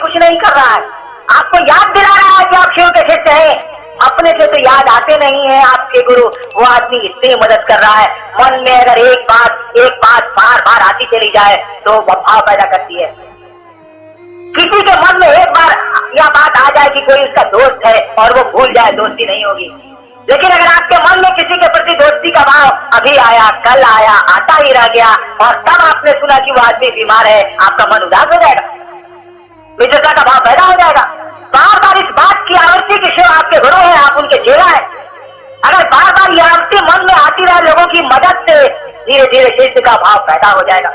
कुछ नहीं कर रहा है, आपको याद दिला रहा है कि आप शिव के शिष्य हैं। अपने से तो याद आते नहीं है आपके गुरु, वो आदमी इतनी मदद कर रहा है। मन में अगर एक बात बार बार आती चली जाए तो वो भाव पैदा करती है। किसी के मन में एक बार यह बात आ जाए कि कोई उसका दोस्त है और वो भूल जाए, दोस्ती नहीं होगी। लेकिन अगर आपके मन में किसी के प्रति दोस्ती का भाव अभी आया, कल आया, आता ही रह गया और तब आपने सुना कि वो आदमी बीमार है, आपका मन उदास हो जाएगा, मित्रता का भाव पैदा हो जाएगा। बार बार इस बात की आवृत्ति कि शिव आपके गुरु है, आप उनके चेला है, अगर बार बार यह आवृत्ति मन में आती रहे लोगों की मदद से, धीरे धीरे शिष्य का भाव पैदा हो जाएगा।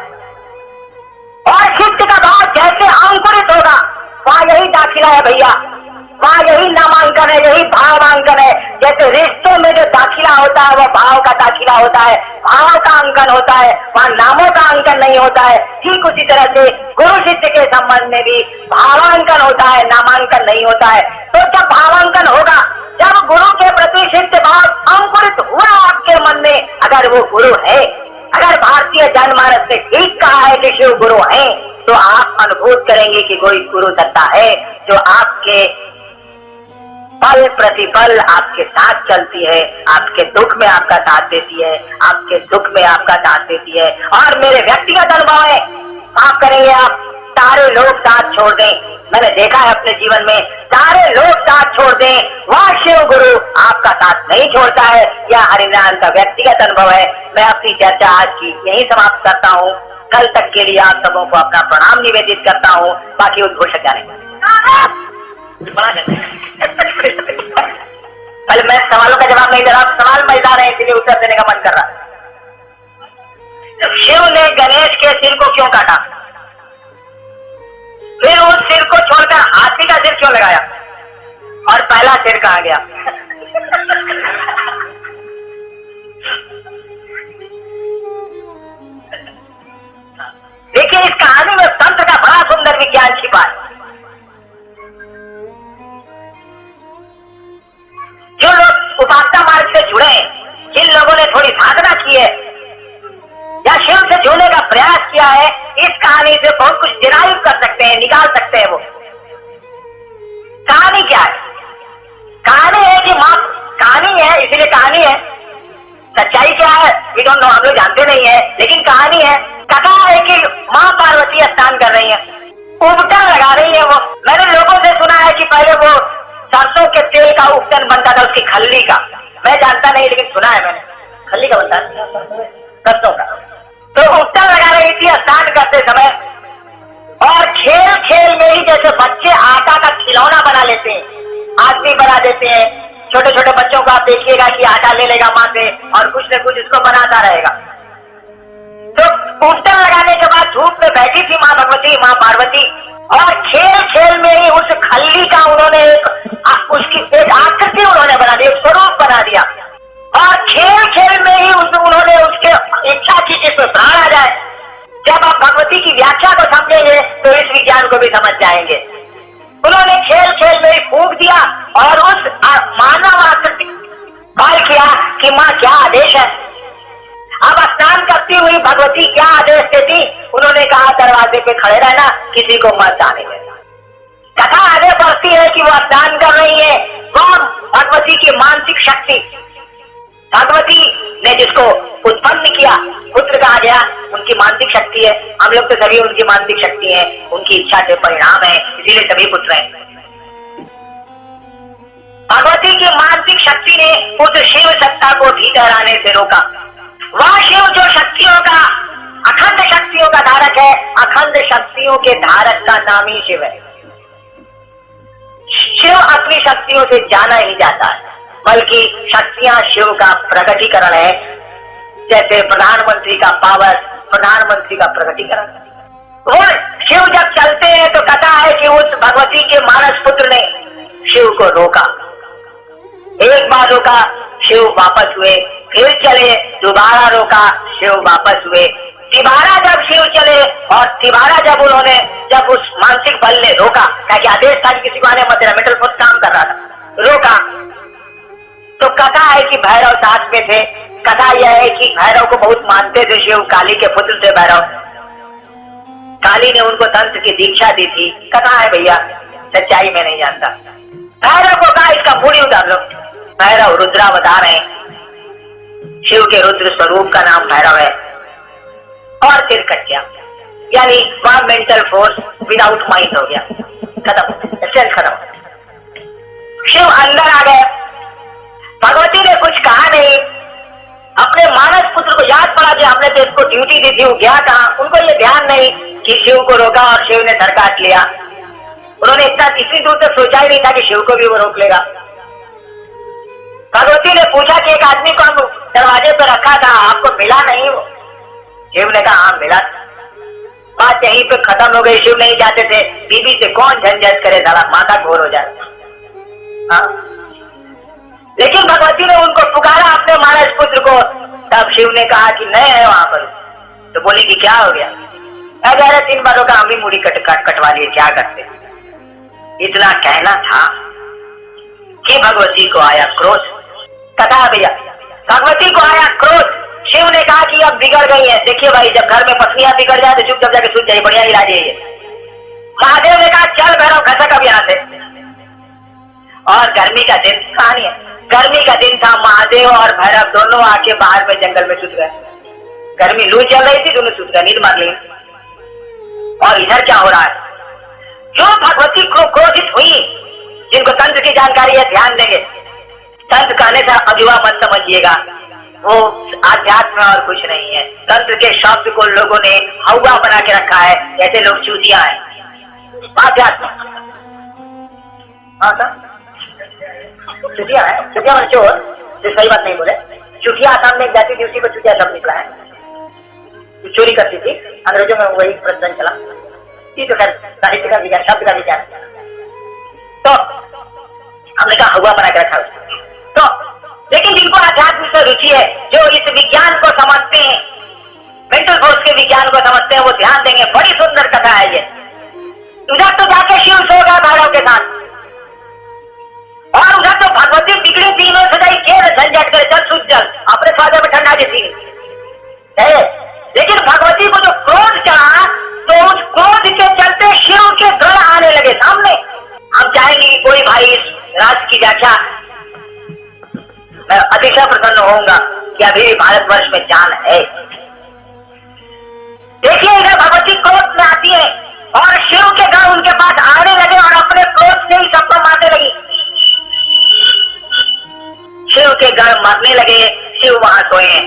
और शिष्य का भाव जैसे अंकुरित होगा, वहां यही दाखिला है भैया, वहां यही नामांकन है, यही भावांकन है। जैसे रिश्तों में जो दाखिला होता है वह भाव का दाखिला होता है, भाव का अंकन होता है, वहां नामों का अंकन नहीं होता है। ठीक उसी तरह से गुरु शिष्य के संबंध में भी भावांकन होता है, नामांकन नहीं होता है। तो जब भावांकन होगा, जब गुरु के प्रति शिष्य भाव अंकुरित हुआ आपके मन में, अगर वो गुरु है, अगर भारतीय जनमानस ने ठीक कहा है कि शिव गुरु है, तो आप अनुभूत करेंगे कि कोई गुरु सत्ता है जो आपके पल प्रतिपल आपके साथ चलती है, आपके दुख में आपका साथ देती है, आपके सुख में आपका साथ देती है। और मेरे व्यक्तिगत अनुभव है, आप करेंगे, आप सारे लोग साथ छोड़ दें, मैंने देखा है अपने जीवन में, सारे लोग साथ छोड़ दें, वह शिव गुरु आपका साथ नहीं छोड़ता है। यह हरिनारायण का व्यक्तिगत अनुभव है। मैं अपनी चर्चा आज की यहीं समाप्त करता हूँ। कल तक के लिए आप सबों को अपना प्रणाम निवेदित करता हूँ। बाकी उद्घोषक जाने पहले मैं सवालों का जवाब नहीं दे रहा, सवाल मजेदार है इसलिए उत्तर देने का मन कर रहा। तो शिव ने गणेश के सिर को क्यों काटा, फिर उस सिर को छोड़कर हाथी का सिर क्यों लगाया, और पहला सिर कहां गया? देखिए, इस कहानी में तंत्र का बड़ा सुंदर विज्ञान छिपा है। जो लोग उपासना मार्ग से जुड़े, जिन लोगों ने थोड़ी साधना की है या शिव से जुड़ने का प्रयास किया है, इस कहानी से बहुत कुछ डिराइव कर सकते हैं, निकाल सकते हैं। वो कहानी क्या है? कहानी है कि मां कहानी है, इसीलिए कहानी है। सच्चाई क्या है वी डोंट नो, हम लोग जानते नहीं है, लेकिन कहानी है। कथा है कि मां पार्वती स्नान कर रही है, उपटन लगा रही है। वो मैंने लोगों से सुना है कि पहले वो सरसों के तेल का उपटन बनता था, उसकी खल्ली का, मैं जानता नहीं लेकिन सुना है मैंने, खल्ली का बनता है सरसों का। तो उपटन लगा रही थी स्नान करते समय, और खेल खेल में ही जैसे बच्चे आटा का खिलौना बना लेते हैं, आदमी बना देते हैं। छोटे छोटे बच्चों को आप देखिएगा कि आटा ले लेगा मां से और कुछ न कुछ उसको बनाता रहेगा। तो उपटन लगाने के बाद धूप में बैठी थी मां भगवती, मां पार्वती, और खेल खेल में ही उस खल्ली का उन्होंने उसकी एक आकृति उन्होंने बना दी, एक स्वरूप बना दिया, और खेल खेल में ही उन्होंने उसके इच्छा की जिसमें प्राण आ जाए। जब आप भगवती की व्याख्या को समझेंगे तो इस विज्ञान को भी समझ जाएंगे। उन्होंने खेल खेल में ही फूंक दिया और उस मानव आकृति कॉल किया कि मां क्या आदेश है। अब स्नान करती हुई भगवती क्या आदेश देती? उन्होंने कहा दरवाजे पे खड़े रहना, किसी को मत आने देना। कथा आगे बढ़ती है कि वो स्नान कर रही है, कौन? भगवती की मानसिक शक्ति। भगवती ने जिसको उत्पन्न किया, पुत्र कहा गया, उनकी मानसिक शक्ति है। हम लोग तो सभी उनकी मानसिक शक्ति है, उनकी इच्छा के परिणाम है, इसीलिए सभी पुत्र हैं। भगवती की मानसिक शक्ति ने उस शिव सत्ता को भीतर आने से रोका। वह शिव जो शक्तियों का, अखंड शक्तियों का धारक है, अखंड शक्तियों के धारक का नाम ही शिव है। शिव अपनी शक्तियों से जाना ही जाता है, बल्कि शक्तियां शिव का प्रकटीकरण है। जैसे प्रधानमंत्री का पावर, प्रधानमंत्री का प्रकटीकरण। वो शिव जब चलते हैं तो कथा है कि उस भगवती के मानस पुत्र ने शिव को रोका। एक बार रोका, शिव वापस हुए, फिर चले, दोबारा रोका, शिव वापस हुए, तिबारा जब शिव चले और तिबारा जब उस मानसिक बल ने रोका, क्या आदेश था कि किसी को आने मत देना, मेंटल फोर्स काम कर रहा था, रोका। तो कथा है कि भैरव साथ में थे। कथा यह है कि भैरव को बहुत मानते थे शिव, काली के पुत्र थे भैरव। काली ने उनको तंत्र की दीक्षा दी थी। कथा है भैया, सच्चाई में नहीं जानता। भैरव को कहा इसका मूड़ी उतार लो। भैरव रुद्रावतार है, शिव के रुद्र स्वरूप का नाम भैरव है। और फिर कट गया, यानी वह मेंटल फोर्स विदाउट माइंड हो गया, खत्म, सेल खत्म। शिव अंदर आ गए। भगवती ने कुछ कहा नहीं। अपने मानस पुत्र को याद पड़ा कि हमने तो इसको ड्यूटी दी थी, वो गया कहां। उनको ये ध्यान नहीं कि शिव को रोका और शिव ने सर काट लिया। उन्होंने इतनी दूर तक सोचा ही नहीं था कि शिव को भी वो रोक लेगा। भगवती ने पूछा कि एक आदमी को हम दरवाजे पर रखा था, आपको मिला नहीं? वो शिव ने कहा हाँ मिला। बात यहीं पे खत्म हो गई। शिव नहीं जाते थे, बीबी से कौन झंझट करे, सारा माथा घोर हो जाए। लेकिन भगवती ने उनको पुकारा अपने मानस पुत्र को। तब शिव ने कहा कि नहीं है वहां पर। तो बोली कि क्या हो गया? 3 बारों का हम भी मुड़ी कटवा लिए, क्या करते। इतना कहना था कि भगवती को आया क्रोध। कथा है भैया, भगवती को आया क्रोध। शिव ने कहा कि अब बिगड़ गई है। देखिए भाई, जब घर में पत्नियां बिगड़ जाए तो चुपचाप जाके सूझ जाए, बढ़िया इलाज है ये। महादेव ने कहा चल भैरव खसक अब यहां से। और गर्मी का दिन, कहानी है, गर्मी का दिन था। महादेव और भैरव दोनों आके बाहर में जंगल में सुत गए। गर्मी लू चल रही थी, दोनों सुत गए, नींद मार ली। और इधर क्या हो रहा है? जो भगवती को क्रोधित हुई, जिनको तंत्र की जानकारी है ध्यान देंगे। तंत्र कहने से अजुआ मत समझिएगा, वो आध्यात्म और कुछ नहीं है। तंत्र के शब्द को लोगों ने हवा बना के रखा है, जैसे लोग चूतिया है। आध्यात्म चुटिया है, चुटिया और चोर, जो सही बात नहीं बोले। चुटिया आसाम में एक जाती थी, उसी को चुटिया शब्द निकला है। चोरी करती थी, अंग्रेजों में वही प्रचलन चला। तो साहित्य का विज्ञान, शब्द का विज्ञान। तो हमने कहा हुआ बना के रखा उसको। तो लेकिन जिनको आध्यात्म से रुचि है, जो इस विज्ञान को समझते हैं, मेंटल फोर्स के विज्ञान को समझते हैं, वो ध्यान देंगे। बड़ी सुंदर कथा है ये। उधर तो जाके शिव सोगा भैरव के साथ, और उधर तो भगवती बिगड़ी तीनों सजाई के झंझट करे, चल सूझ जल अपने स्वाद में ठंडा देती है। लेकिन भगवती को जो क्रोध चढ़ा, तो उस क्रोध के चलते शिव के गण आने लगे सामने। हम चाहेंगे कि कोई भाई इस राज की व्याख्या, मैं अतिशय प्रसन्न होऊंगा कि अभी भारतवर्ष में जान है। देखिए इधर भगवती क्रोध में आती है और शिव के गण उनके पास आने लगे और अपने क्रोध से ही सबको मारने लगी। शिव के गण मरने लगे, शिव वहां सोए हैं।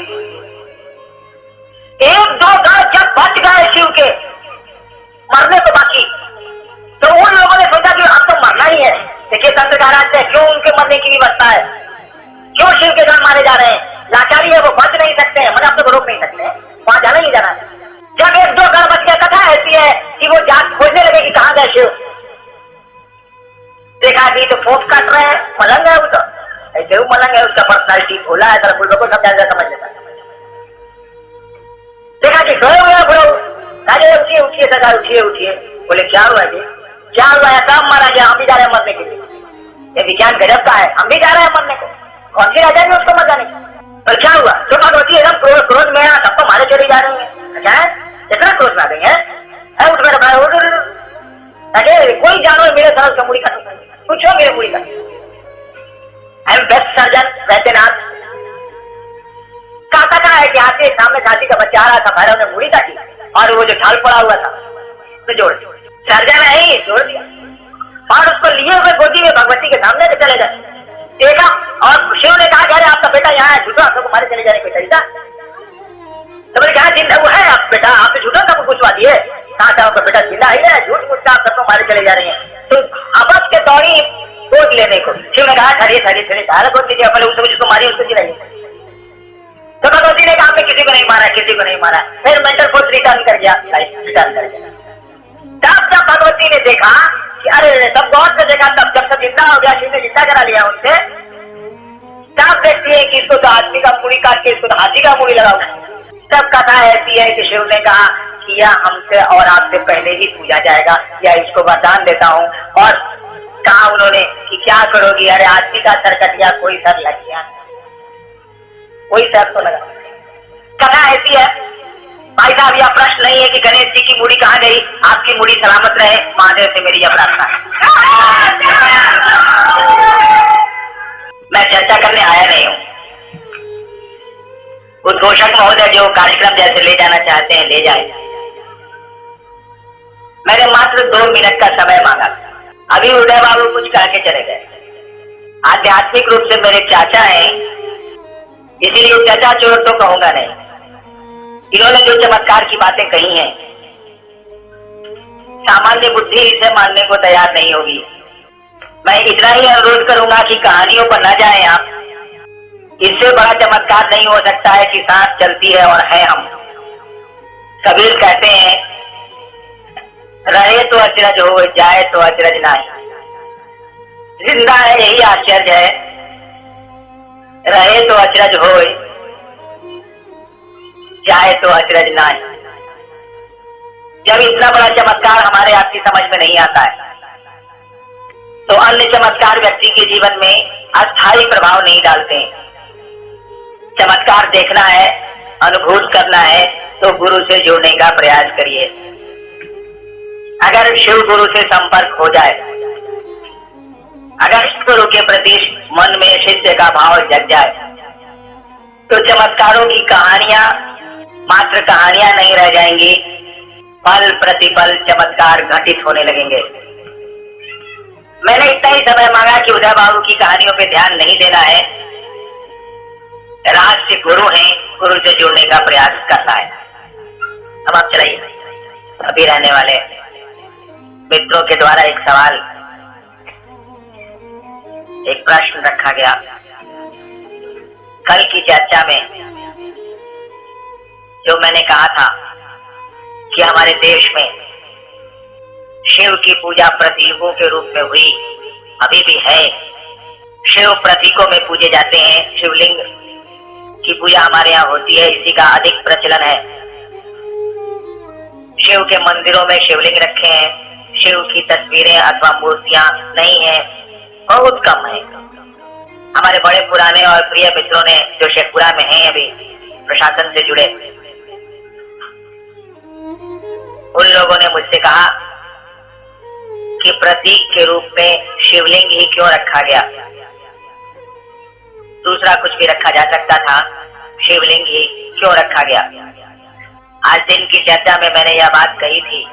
1-2 गण जब बच गए शिव के मरने को बाकी, तो उन लोगों ने सोचा कि अब तो मरना ही है। देखिए तंत्र का राज है, क्यों उनके मरने की व्यवस्था है, क्यों शिव के गण मारे जा रहे हैं। लाचारी है, वो बच नहीं सकते हैं, मतलब आपको रोक नहीं सकते हैं, वहां जाना ही जाना है। जब 1-2 गण बच गया, कथा ऐसी है कि वो जाग खोजने लगे कि कहां गए शिव। देखा कि तो फोफ काट रहे हैं, मलंग है वो, तो ऐसे वो मलंग है, उसका पर्सनैलिटी भोला है, तरह बुढ़ो को समझा समझ लेता। देखा कि सोए हुए बुढ़ो, राजे उठिए उठिए सरकार, उठिए उठिए। बोले क्या हुआ जी, क्या हुआ है? सब मारा गया, हम भी जा रहे हैं मरने के लिए। ये विज्ञान गजब का है, हम भी जा रहे हैं मरने को। कौन सी राजा ने उसको मर जाने की? और क्या हुआ? तो भगवती एकदम क्रोध में सबको मारे चले जा रहे हैं। अच्छा है, इतना क्रोध में आ गई है। उठ मेरे भाई, अरे कोई जानवर मेरे साथ उसका मुड़ी काटो, पूछो मेरे मुड़ी काटो। I am best surgeon Vaidyanath. कहता का है कि हाथी सामने हाथी का बच्चा आ रहा था, भैरव ने मुड़ी काटी और वो जो ढाल पड़ा हुआ था तो जोड़ दिया। सर्जन है जोड़ दिया और उसको लिए हुए गोदी में भगवती के सामने से चले गए। देखा और शिव ने कहा अरे आपका बेटा यहाँ है, झूठो, आपको मारे चले जाने कोई तरीका? तो मैंने कहा जिंदा वो है आप बेटा, आपने झूठो सबको पूछवा दिए, कहा था आपका बेटा जिंदा ही है, झूठ मूठ का आप सबको मारे चले जा रही है। तो आपस के दौड़ी गोद लेने को। शिव ने कहा ठहरिए ठहरिए ठहरिए, सारा गोद लीजिए, पहले उसको जिसको मारी उसको जिलाइए। तो भगवती ने कहा किसी को नहीं मारा, किसी को नहीं मारा। फिर मेंटल फोर्स रिटर्न कर गया, रिटर्न कर गया। तब जब भगवती ने देखा कि अरे सब गौर से देखा, तब जब सब जिंदा हो गया, शिव ने जिंदा करा लिया उनसे, तब देखती है कि इसको तो आदमी का मुड़ी काट के इसको तो हाथी का मुड़ी लगाओ। तब कथा ऐसी है कि शिव ने कहा कि यह हमसे और आपसे पहले ही पूजा जाएगा, या इसको वरदान देता हूँ। और कहा उन्होंने कि क्या करोगी? अरे आदमी का सर कट गया, कोई सर लग गया, कोई सर तो लगा। कथा ऐसी है भाई साहब, यह प्रश्न नहीं है कि गणेश जी की मुड़ी कहाँ गई, आपकी मुड़ी सलामत रहे, महादेव से मेरी यह प्रार्थना है। मैं चर्चा करने आया नहीं हूं। उद्घोषक महोदय जो कार्यक्रम जैसे ले जाना चाहते हैं ले जाए। मैंने मात्र 2 मिनट का समय मांगा। अभी उदय बाबू कुछ कह के चले गए। आध्यात्मिक रूप से मेरे चाचा हैं, इसीलिए चाचा चोर तो कहूंगा नहीं। इन्होंने जो चमत्कार की बातें कही हैं, सामान्य बुद्धि इसे मानने को तैयार नहीं होगी। मैं इतना ही अनुरोध करूंगा कि कहानियों पर न जाएं आप। इससे बड़ा चमत्कार नहीं हो सकता है कि सांस चलती है और है हम। कबीर कहते हैं, रहे तो अचरज हो, जाए तो अचरज नहीं। जिंदा है यही आश्चर्य है, रहे तो अचरज हो, जाए तो अचरज नहीं। जब इतना बड़ा चमत्कार हमारे आपकी समझ में नहीं आता है, तो अन्य चमत्कार व्यक्ति के जीवन में अस्थायी प्रभाव नहीं डालते हैं। चमत्कार देखना है, अनुभूत करना है, तो गुरु से जुड़ने का प्रयास करिए। अगर शिव गुरु से संपर्क हो जाए, अगर गुरु के प्रति मन में शिष्य का भाव जग जाए, तो चमत्कारों की कहानियां मात्र कहानियां नहीं रह जाएंगी, पल प्रतिपल चमत्कार घटित होने लगेंगे। मैंने इतना ही समय मांगा कि उदय बाबू की कहानियों पे ध्यान नहीं देना है। रहस्य गुरु हैं, गुरु से जुड़ने का प्रयास करना है। अब आप चलाइए। अभी रहने वाले मित्रों के द्वारा एक सवाल, एक प्रश्न रखा गया। कल की चर्चा में जो मैंने कहा था कि हमारे देश में शिव की पूजा प्रतीकों के रूप में हुई, अभी भी है। शिव प्रतीकों में पूजे जाते हैं। शिवलिंग की पूजा हमारे यहाँ होती है, इसी का अधिक प्रचलन है। शिव के मंदिरों में शिवलिंग रखे हैं, शिव की तस्वीरें अथवा मूर्तियां नहीं है, बहुत कम है। हमारे बड़े पुराने और प्रिय मित्रों ने जो शेखपुरा में हैं अभी प्रशासन से जुड़े, उन लोगों ने मुझसे कहा कि प्रतीक के रूप में शिवलिंग ही क्यों रखा गया, दूसरा कुछ भी रखा जा सकता था, शिवलिंग ही क्यों रखा गया। आज दिन की चर्चा में मैंने यह बात कही थी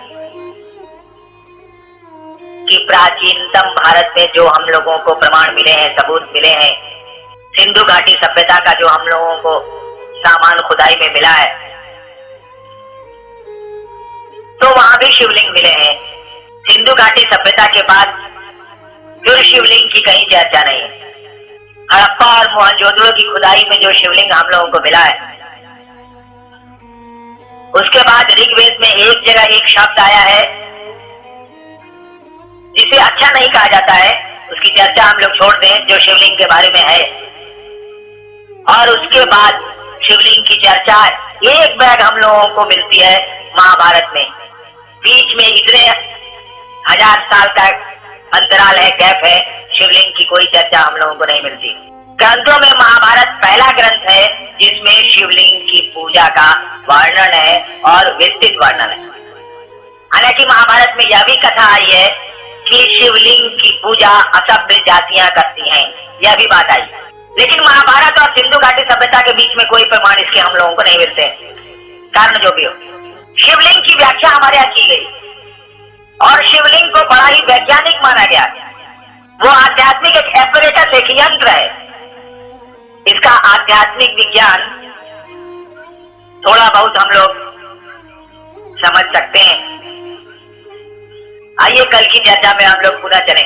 कि प्राचीनतम भारत में जो हम लोगों को प्रमाण मिले हैं, सबूत मिले हैं, सिंधु घाटी सभ्यता का जो हम लोगों को सामान खुदाई में मिला है, तो वहां भी शिवलिंग मिले हैं। सिंधु घाटी सभ्यता के बाद फिर शिवलिंग की कहीं चर्चा नहीं है। हड़प्पा और मोहनजोदड़ो की खुदाई में जो शिवलिंग हम लोगों को मिला है, उसके बाद ऋग्वेद में एक जगह एक शब्द आया है जिसे अच्छा नहीं कहा जाता है, उसकी चर्चा हम लोग छोड़ दें, जो शिवलिंग के बारे में है। और उसके बाद शिवलिंग की चर्चा एक बैग हम लोगों को मिलती है महाभारत में। बीच में इतने 1000 साल तक अंतराल है, गैप है, शिवलिंग की कोई चर्चा हम लोगों को नहीं मिलती। ग्रंथों में महाभारत पहला ग्रंथ है जिसमें शिवलिंग की पूजा का वर्णन है और विस्तृत वर्णन है। हालांकि महाभारत में यह भी कथा आई है कि शिवलिंग की पूजा असभ्य जातियां करती हैं, यह भी बात आई। लेकिन महाभारत और सिंधु घाटी सभ्यता के बीच में कोई प्रमाण इसके हम लोगों को नहीं मिलते। कारण जो भी हो, शिवलिंग की व्याख्या हमारे यहाँ की गई और शिवलिंग को बड़ा ही वैज्ञानिक माना गया। वो आध्यात्मिक एक एपरेटस, एक यंत्र है। इसका आध्यात्मिक विज्ञान थोड़ा बहुत हम लोग समझ सकते हैं। आइए कल की चर्चा में हम लोग पुनः चलें।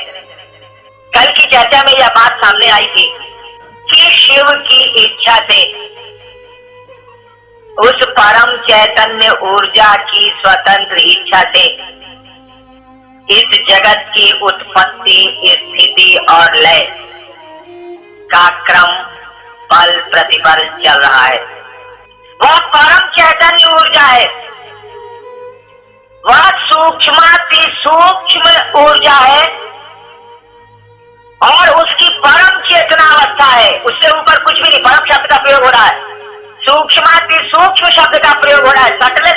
कल की चर्चा में यह बात सामने आई थी कि शिव की इच्छा से, उस परम चैतन्य ऊर्जा की स्वतंत्र इच्छा से इस जगत की उत्पत्ति, स्थिति और लय का क्रम पल प्रतिपल चल रहा है। वह परम चैतन्य ऊर्जा है, वह सूक्ष्माति सूक्ष्म ऊर्जा है और उसकी परम चेतना अवस्था है। उससे ऊपर कुछ भी नहीं। परम शब्द का प्रयोग हो रहा है, सूक्ष्माति सूक्ष्म शब्द का प्रयोग हो रहा है, सटले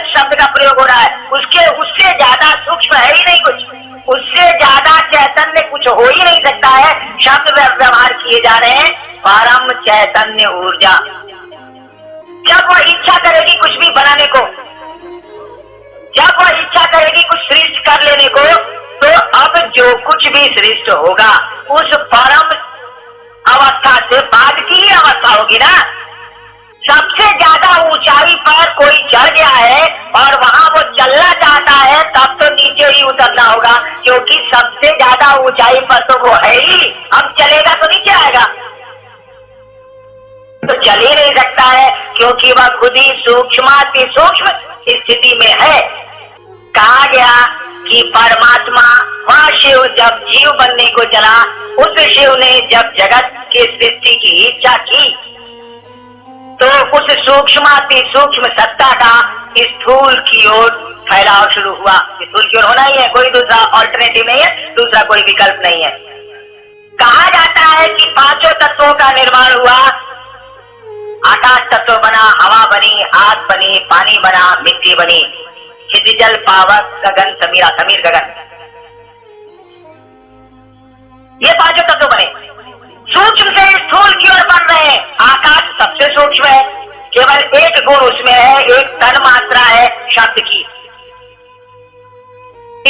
अन्य कुछ हो ही नहीं सकता है, शब्द व्यवहार किए जा रहे हैं परम चैतन्य ऊर्जा। जब वह इच्छा करेगी कुछ भी बनाने को, जब वह इच्छा करेगी कुछ सृष्ट कर लेने को, तो अब जो कुछ भी सृष्ट होगा उस परम अवस्था से बाद की ही अवस्था होगी ना। सबसे ज्यादा ऊंचाई पर कोई चढ़ गया है और वहां वो चलना चाहता है, तब तो नीचे ही उतरना होगा, क्योंकि सबसे ज्यादा ऊंचाई पर तो वो है ही। अब चलेगा तो नीचे आएगा, तो चल ही नहीं सकता है, क्योंकि वह खुद ही सूक्ष्माति सूक्ष्म स्थिति में है। कहा गया कि परमात्मा वह शिव जब जीव बनने को चला, उस शिव ने जब जगत की सृष्टि की इच्छा की, तो उस सूक्ष्माति सूक्ष्म सत्ता का स्थूल की ओर फैलाव शुरू हुआ। स्थूल की ओर होना ही है, कोई दूसरा ऑल्टरनेटिव नहीं है, दूसरा कोई विकल्प नहीं है। कहा जाता है कि पांचों तत्वों का निर्माण हुआ। आकाश तत्व बना, हवा बनी, आग बनी, पानी बना, मिट्टी बनी, क्षितिज जल पावक गगन समीरा, समीर गगन, ये पांचों तत्व बने। सूक्ष्म से स्थूल की ओर बन रहे हैं। आकाश सबसे सूक्ष्म है, केवल एक गुण उसमें है, एक तन मात्रा है शब्द की।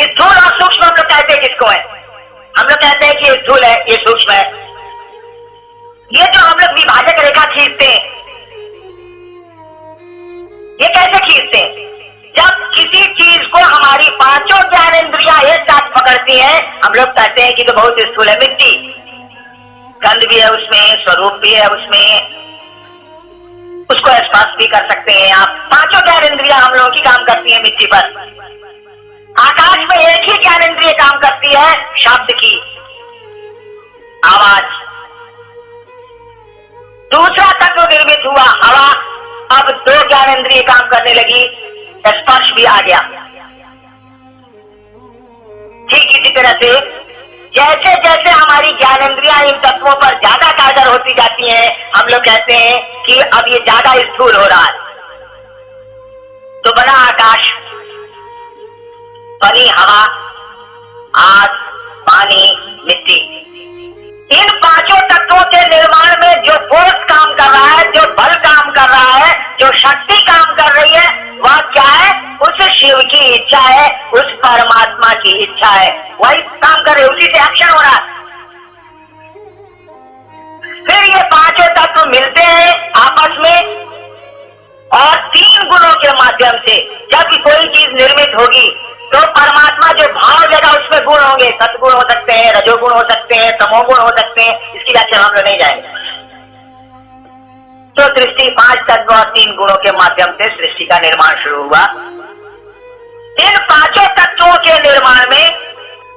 स्थूल और सूक्ष्म हम लोग कहते हैं किसको है? हम लोग कहते हैं कि ये स्थूल है, ये सूक्ष्म है। ये जो हम लोग विभाजक रेखा खींचते हैं, ये कैसे खींचते हैं? जब किसी चीज को हमारी पांचों ज्ञानेंद्रियां एक साथ पकड़ती हैं, हम लोग कहते हैं कि तो बहुत स्थूल है। मिट्टी, गंध भी है उसमें, स्वरूप भी है उसमें, उसको स्पर्श भी कर सकते हैं आप। पांचों ज्ञानेंद्रियां हम लोगों की काम करती है मिट्टी पर। आकाश में एक ही ज्ञानेंद्रिय काम करती है, शब्द की, आवाज। दूसरा तत्व निर्मित हुआ, हवा। अब दो ज्ञानेंद्रिय काम करने लगी, स्पर्श भी आ गया। ठीक इसी तरह से जैसे जैसे हमारी ज्ञानेंद्रियां इन तत्वों पर ज्यादा कारगर होती जाती हैं, हम लोग कहते हैं कि अब ये ज्यादा स्थूल हो रहा है। तो बना आकाश, बनी हवा, आग, पानी, मिट्टी। इन पांचों तत्वों के निर्माण में जो फोर्स काम कर रहा है, जो बल काम कर रहा है, जो शक्ति काम कर रही है, वह क्या है? उस शिव की इच्छा है, उस परमात्मा की इच्छा है, वही काम कर रहे, उसी से एक्शन हो रहा है। फिर ये पांचों तत्व मिलते हैं आपस में, और तीन गुणों के माध्यम से जब भी कोई चीज निर्मित होगी, तो परमात्मा जो भाव देगा उसमें गुण होंगे। सतगुण हो सकते हैं, रजोगुण हो सकते हैं, तमोगुण हो सकते हैं, इसकी व्याख्या हम लोग नहीं जाएंगे। तो सृष्टि पांच तत्व और तीन गुणों के माध्यम से सृष्टि का निर्माण शुरू हुआ। इन पांचों तत्वों के निर्माण में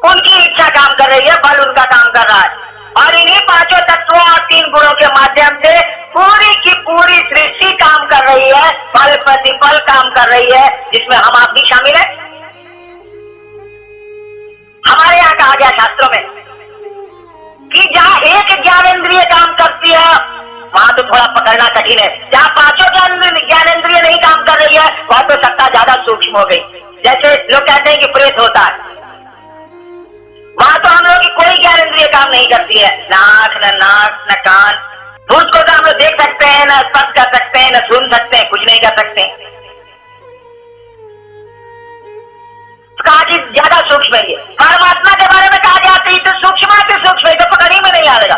उनकी इच्छा काम कर रही है, बल उनका काम कर रहा है, और इन्हीं पांचों तत्वों और तीन गुणों के माध्यम से पूरी की पूरी सृष्टि काम कर रही है, फल प्रतिफल काम कर रही है, जिसमें हम आप भी शामिल है। हमारे यहाँ कहा गया शास्त्रों में कि जहां एक ज्ञानेंद्रिय काम करती है, वहां तो थोड़ा पकड़ना कठिन है। जहां पांचों ज्ञानेंद्रिय नहीं काम कर रही है, वहां तो सत्ता ज्यादा सूक्ष्म हो गई। जैसे लोग कहते हैं कि प्रेत होता है, वहां तो हम लोग की कोई ज्ञानेंद्रिय काम नहीं करती है, न आंख, न नाक, न कान। भूत को तो हम लोग देख सकते हैं, न स्पर्श कर सकते हैं, न सुन सकते हैं, कुछ नहीं कर सकते। कहा कि ज्यादा सूक्ष्म है। परमात्मा के बारे में कहा जाता है तो सूक्ष्म से सूक्ष्म है, तो पकड़ ही में नहीं आएगा।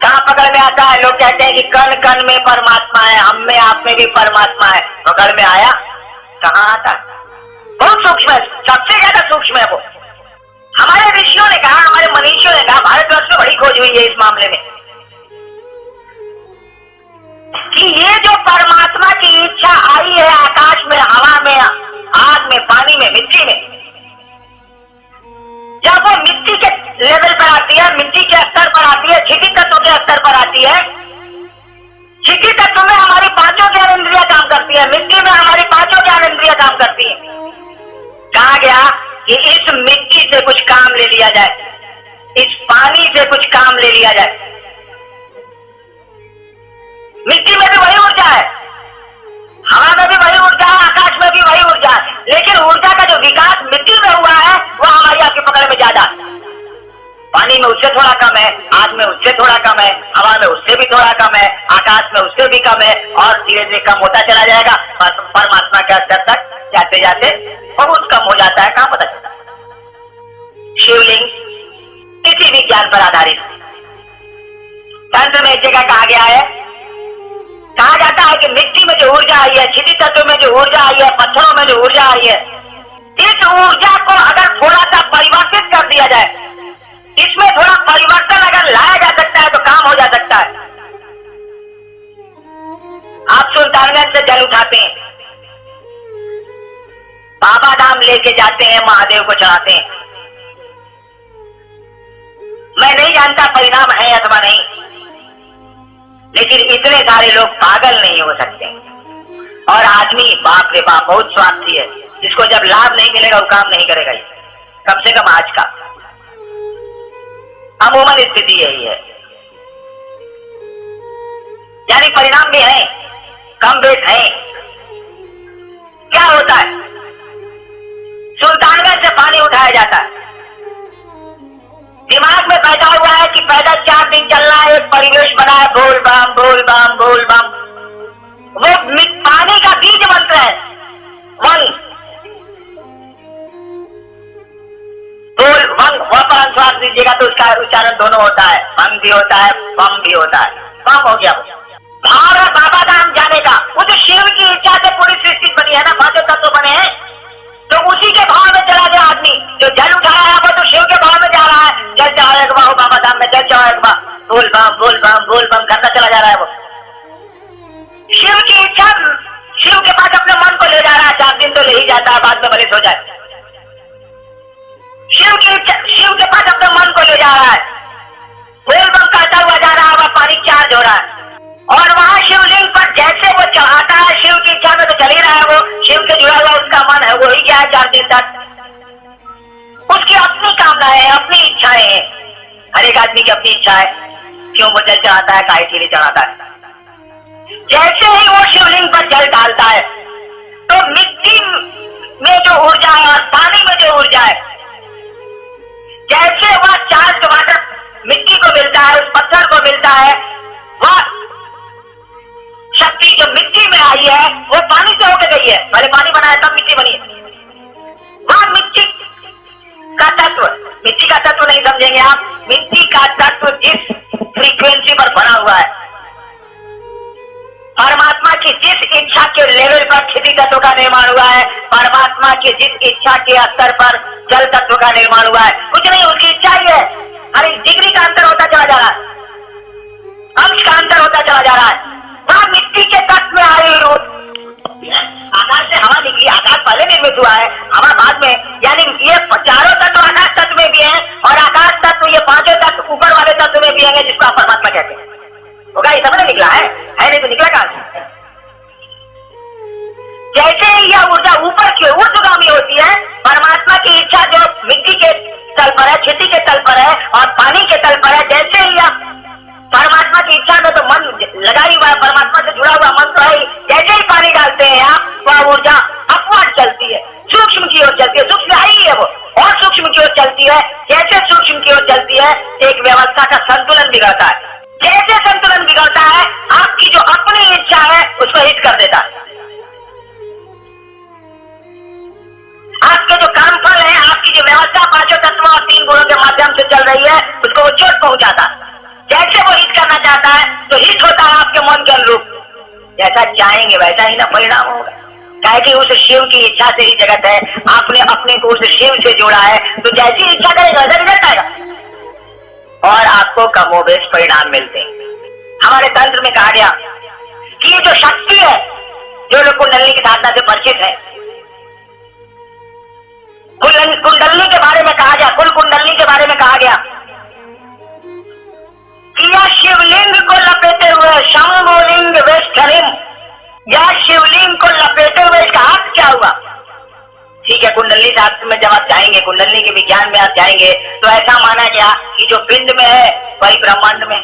कहां पकड़ में आता है? लोग कहते हैं कि कण कण में परमात्मा है, हम में आप में भी परमात्मा है। पकड़ में आया? कहां आता है? बहुत सूक्ष्म है, सबसे ज्यादा सूक्ष्म है वो। हमारे ऋषियों ने कहा, हमारे मनीषियों ने कहा, भारतवर्ष में बड़ी खोज हुई है इस मामले में, कि ये जो परमात्मा की इच्छा आई है आकाश में, हवा में, आग में, पानी में, मिट्टी में, जब वो मिट्टी के लेवल पर आती है, मिट्टी के स्तर पर आती है, क्षिति तत्व के स्तर पर आती है, क्षिति तत्व में हमारी पांचों ज्ञानेंद्रियां काम करती है, मिट्टी में हमारी पांचों ज्ञानेंद्रियां काम करती है। कहा गया कि इस मिट्टी से कुछ काम ले लिया जाए, इस पानी से कुछ काम ले लिया जाए। मिट्टी में भी वही ऊर्जा है, हवा में भी वही ऊर्जा है, आकाश में भी वही ऊर्जा है, लेकिन ऊर्जा का जो विकास मिट्टी में हुआ है, वह हमारी आपकी पकड़ में ज्यादा है। में उससे थोड़ा कम है, आग में उससे थोड़ा कम है, हवा में उससे भी थोड़ा कम है, आकाश में उससे भी कम है, और धीरे धीरे कम होता चला जाएगा। परमात्मा के स्तर तक जाते जाते बहुत कम हो जाता है। कहां पता चलता? शिवलिंग किसी विज्ञान पर आधारित तंत्र में एक जगह कहा गया है, कहा जाता है कि मिट्टी में जो ऊर्जा आई है, क्षितिज तत्व में जो ऊर्जा आई है, पत्थरों में जो ऊर्जा आई है, इस ऊर्जा को अगर थोड़ा सा परिवर्तित कर दिया जाए, इसमें थोड़ा परिवर्तन अगर लाया जा सकता है तो काम हो जा सकता है। आप सुल्तानगंज से जल उठाते हैं, बाबा धाम लेके जाते हैं, महादेव को चढ़ाते हैं। मैं नहीं जानता परिणाम है अथवा नहीं, लेकिन इतने सारे लोग पागल नहीं हो सकते। और आदमी बाप रे बाप बहुत स्वार्थी है, जिसको जब लाभ नहीं मिलेगा वो काम नहीं करेगा। कम से कम आज का अमूमन स्थिति यही है। यानी परिणाम भी है, कम बेस है। क्या होता है? सुल्तानगंज से पानी उठाया जाता है, दिमाग में बैठा हुआ है कि पैदल 4 दिन चलना है, एक परिवेश बना है, बोल बम बोल बम बोल बम। वो पानी का बीज मंत्र है, वन बोल वन, वह पर अनुश्वास दीजिएगा तो उसका उच्चारण दोनों होता है, बम भी होता है, बम भी होता है। बम हो गया भाव है बाबा धाम जाने का। वो तो शिव की इच्छा से पूरी सृष्टि बनी है ना, 5 तत्व बने हैं, तो उसी के भाव में चला गया आदमी। जो जल उठाया है वो तो शिव के भाव में जा रहा है, जल चढ़ाएगा हो बाबा धाम में, जल चढ़ाएगा बोल बम बोल बम बोल बम करता चला जा रहा है। वो शिव की इच्छा शिव के पास अपने मन को ले जा रहा है, 4 दिन तो ले ही जाता है, बाद में भले सो जाए। शिव की इच्छा शिव के पास अपने मन को ले जा रहा है, बोल बम करता हुआ जा रहा है, वह पानी चार्ज हो रहा है। और वहां शिवलिंग पर जैसे वो चढ़ाता है, शिव की इच्छा में तो चल ही रहा है, वो शिव से जुड़ा हुआ उसका मन है, वो ही क्या है 4 दिन तक। उसकी अपनी कामनाएं हैं, अपनी इच्छाएं हैं। हर एक आदमी की अपनी इच्छा है, क्यों वो जल चढ़ाता है, काहे के लिए चढ़ाता है। जैसे ही वो शिवलिंग पर जल डालता है तो मिट्टी में जो ऊर्जा है और पानी में जो ऊर्जा है, जैसे वह चार्ज वाटर मिट्टी को मिलता है, उस पत्थर को मिलता है, वह शक्ति जो मिट्टी में आई है वो पानी से होकर गई है। पहले पानी बना है तब मिट्टी बनी है। वह मिट्टी का तत्व नहीं समझेंगे आप, मिट्टी का तत्व जिस फ्रीक्वेंसी पर बना हुआ है, परमात्मा की जिस इच्छा के लेवल पर क्षिति तत्व का निर्माण हुआ है, परमात्मा की जिस इच्छा के स्तर पर जल तत्व का निर्माण हुआ है, कुछ नहीं, उसकी इच्छा ही है। हर डिग्री का अंतर होता चला जा रहा है, अंश का अंतर होता चला जा रहा है। वह मिट्टी के तत्व में आई हुई आकाश से हवा निकली, आकाश पहले निर्मित हुआ है, हवा बाद में। यानी ये चारों तत्व आकाश तत्व में भी हैं, और आकाश तत्व ये 5 तत्व ऊपर वाले तत्व में भी हैं, जिसको आप परमात्मा कहते हैं। होगा ये समझ निकला है नहीं तो निकला कहां से? जैसे ही यह ऊर्जा ऊपर की ऊर्ध्वगामी होती है, परमात्मा की इच्छा जो मिट्टी के तल पर है, क्षिति के तल पर है और पानी के तल पर है, जैसे ही यह परमात्मा की इच्छा में तो मन लगा ही हुआ है, परमात्मा से जुड़ा हुआ मन तो है। जैसे ही पानी डालते हैं आप, वह ऊर्जा अपवर्ड चलती है, सूक्ष्म की ओर चलती है, सूक्ष्म आई है वो, और सूक्ष्म की ओर चलती है। जैसे सूक्ष्म की ओर चलती है, एक व्यवस्था का संतुलन बिगड़ता है। जैसे संतुलन बिगड़ता है, आपकी जो अपनी इच्छा है उसको हिट कर देता है। आपके जो कर्मफल है, आपकी जो व्यवस्था 5 तत्वों और 3 गुणों के माध्यम से चल रही है, उसको वो चोट पहुंचाता है। जैसे वो हिट करना चाहता है तो हिट होता है आपके मन के अनुरूप, जैसा चाहेंगे वैसा ही ना परिणाम होगा। काहे कि उस शिव की इच्छा से ही जगत है, आपने अपने को उस शिव से जोड़ा है, तो जैसी इच्छा करेगा वैसा रिजल्ट आएगा और आपको कमोबेश परिणाम मिलते हैं। हमारे तंत्र में कहा गया कि ये जो शक्ति है, जो लोग कुंडलनी की साधना से परिचित है, कुंडलनी के बारे में कहा गया, कुल कुंडलनी के बारे में कहा गया कि यह शिवलिंग को लपेटे हुए शंभुलिंग वेष्ठनिम, यह शिवलिंग को लपेटे हुए, इसका अर्थ क्या हुआ? ठीक है, कुंडली शास्त्र में जब आप जाएंगे, कुंडली के विज्ञान में आप जाएंगे, तो ऐसा माना गया कि जो पिंड में है वही ब्रह्मांड में,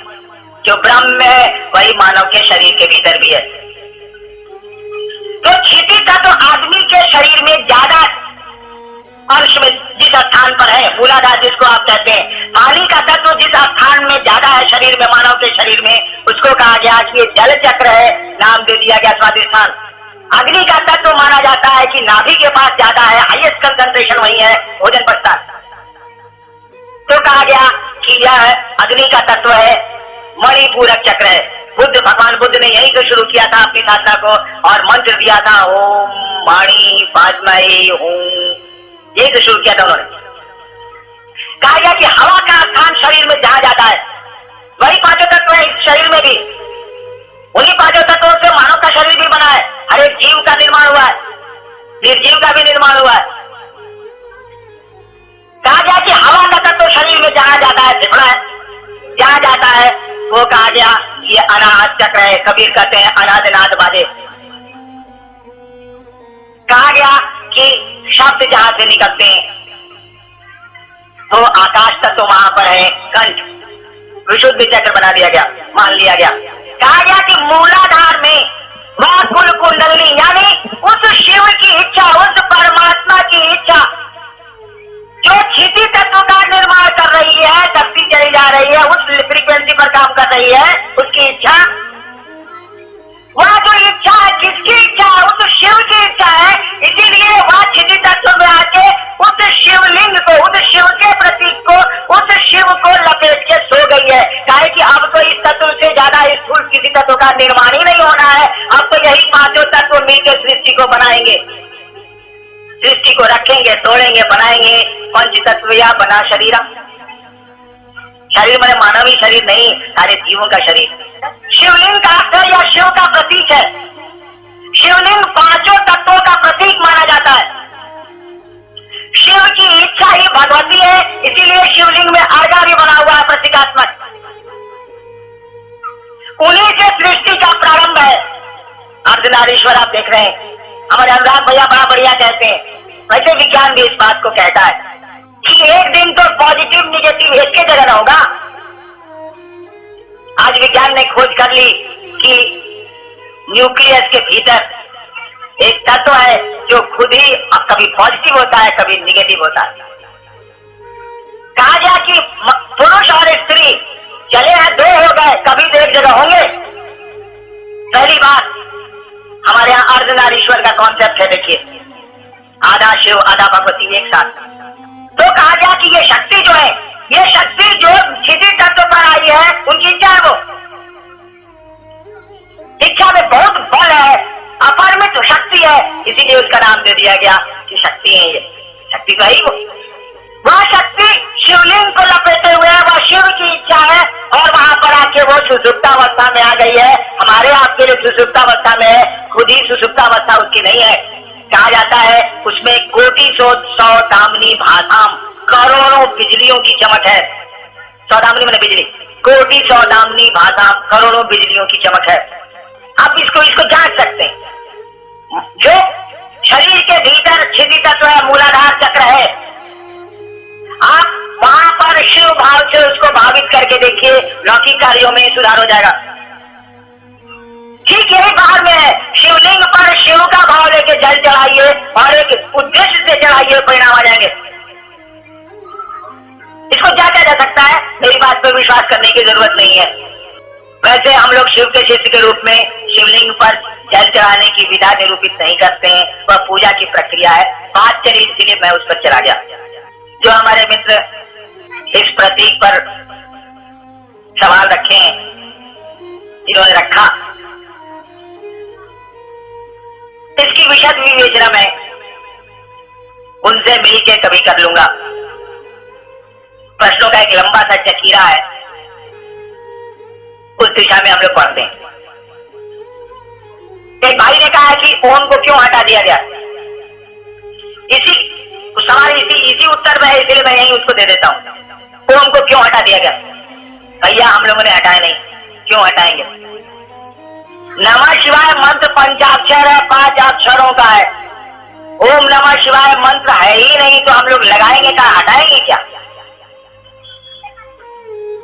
जो ब्रह्म में है वही मानव के शरीर के भीतर भी है। तो क्षिति तत्व आदमी के शरीर में ज्यादा अंश में जिस स्थान पर है, मूलाधार जिसको आप कहते हैं, पानी का तत्व जिस स्थान में ज्यादा है शरीर में, मानव के शरीर में, उसको कहा गया कि ये जल चक्र है, नाम दे दिया गया स्वादिष्ठान। अग्नि का तत्व माना जाता है कि नाभि के पास ज्यादा है, हाईएस्ट कंसंट्रेशन वही है भोजन पश्चात, तो कहा गया कि यह अग्नि का तत्व है, मणिपूरक चक्र है। भगवान बुद्ध ने यहीं से शुरू किया था अपनी साधना को और मंत्र दिया था ओम मणि पादमयी ओम, यही से शुरू किया था उन्होंने। कहा गया कि हवा का स्थान शरीर में जहां जाता है वही पांचों तत्व है इस शरीर में भी, उन्हीं पांचों तत्वों से मानव का शरीर भी बना है, हर एक जीव का निर्माण हुआ है, निर्जीव का भी निर्माण हुआ है। कहा गया कि हवा का तत्व शरीर में जहां जाता है, फेफड़ा है, जहां जाता है वो कहा गया ये अनाहत चक्र है, कबीर कहते हैं अनादनाद बाजे। कहा गया कि शब्द जहां से निकलते हैं तो आकाश तत्व वहां पर है, कंठ, विशुद्ध चक्र बना दिया गया, मान लिया गया। कहा गया कि मूलाधार में वह कुल कुंडली यानी उस शिव की इच्छा, उस परमात्मा की इच्छा जो क्षिति तत्व का निर्माण कर रही है, शक्ति चली जा रही है, उस फ्रीक्वेंसी पर काम कर रही है, उसकी इच्छा, वह जो इच्छा है, किसकी इच्छा है? उस शिव की इच्छा है। इसीलिए वह क्षिति तत्व में आके उस शिवलिंग को, उस शिव के प्रतीक को, उस शिव को लपेट के सो गई है। काहे कि अब तो इस तत्व से ज्यादा स्थूल किसी तत्व का निर्माण ही नहीं होना है, अब तो यही पांचों तत्व मिलकर सृष्टि को बनाएंगे, सृष्टि को रखेंगे, तोड़ेंगे, बनाएंगे। पंच तत्व या बना शरीर, शरीर मैंने मानवीय शरीर नहीं, सारे जीवों का शरीर। शिवलिंग का अक्षर या शिव का प्रतीक है। शिवलिंग पांचों तत्वों का प्रतीक माना जाता है। शिव की इच्छा ही भगवती है, इसीलिए शिवलिंग में अर्घा भी बना हुआ है प्रतीकात्मक। उन्हीं से सृष्टि का प्रारंभ है। अर्धनारीश्वर आप देख रहे हैं, हमारे अनुराग भैया बड़ा बढ़िया कहते हैं, वैसे विज्ञान भी इस बात को कहता है कि एक दिन तो पॉजिटिव निगेटिव एक के जगह होगा। आज विज्ञान ने खोज कर ली कि न्यूक्लियस के भीतर एक तत्व है जो खुद ही कभी पॉजिटिव होता है, कभी निगेटिव होता है। कहा गया कि पुरुष और स्त्री चले हैं, दो हो गए, कभी तो एक जगह होंगे। पहली बात, हमारे यहाँ अर्धनारीश्वर का कॉन्सेप्ट है, देखिए, आधा शिव आधा भगवती एक साथ। तो कहा गया कि ये शक्ति जो है, ये शक्ति जो क्षिति तत्व पर आई है, उनकी इच्छा है, वो इच्छा में बहुत बल है, अपरिमित शक्ति है, इसीलिए उसका नाम दे दिया गया कि शक्ति है। ये शक्ति तो है ही, वह शक्ति शिवलिंग को लपेटे हुए है, वह शिव की इच्छा है और वहां पर आके वो सुषुप्तावस्था में आ गई है। हमारे आपके लिए सुषुप्तावस्था में है, खुद ही सुषुप्तावस्था उसकी नहीं है। कहा जाता है उसमें कोटि सौ दामिनी भाषाम, करोड़ों बिजलियों की चमक है। सौदामिनी मैंने बिजली, कोटि सौ दामिनी भाषाम, करोड़ों बिजलियों की चमक है। आप इसको जांच सकते हैं। जो शरीर के भीतर क्षिति तत्व है, मूलाधार चक्र है, आप वहां पर शिव भाव से उसको भावित करके देखिए, लौकिक कार्यों में सुधार हो जाएगा। ठीक यही बाहर में है, शिवलिंग पर शिव का भाव लेके जल चढ़ाइए और एक उद्देश्य से चढ़ाइए, परिणाम आ जाएंगे। इसको जांचा जा सकता है, मेरी बात पर विश्वास करने की जरूरत नहीं है। वैसे हम लोग शिव के शिष्य के रूप में शिवलिंग पर जल चढ़ाने की विधा निरूपित नहीं करते हैं, वह पूजा की प्रक्रिया है। बात चली इसलिए मैं उस पर चला गया। जो हमारे मित्र इस प्रतीक पर सवाल रखे हैं, जिन्होंने रखा, इसकी विशद विवेचना मैं उनसे मिलकर कभी कर लूंगा। प्रश्नों का एक लंबा सा जखीरा है, उस दिशा में हम लोग पढ़ते हैं। एक भाई ने कहा कि ओम को क्यों हटा दिया गया, इसी सवाल इसी उत्तर में है, इसलिए मैं यही उसको दे देता हूं। ओम को क्यों हटा दिया गया? भैया हम लोगों ने हटाया नहीं, क्यों हटाएंगे? नमः शिवाय मंत्र पंचाक्षर है, 5 अक्षरों का है। ओम नमः शिवाय मंत्र है ही नहीं तो हम लोग लगाएंगे क्या, हटाएंगे क्या?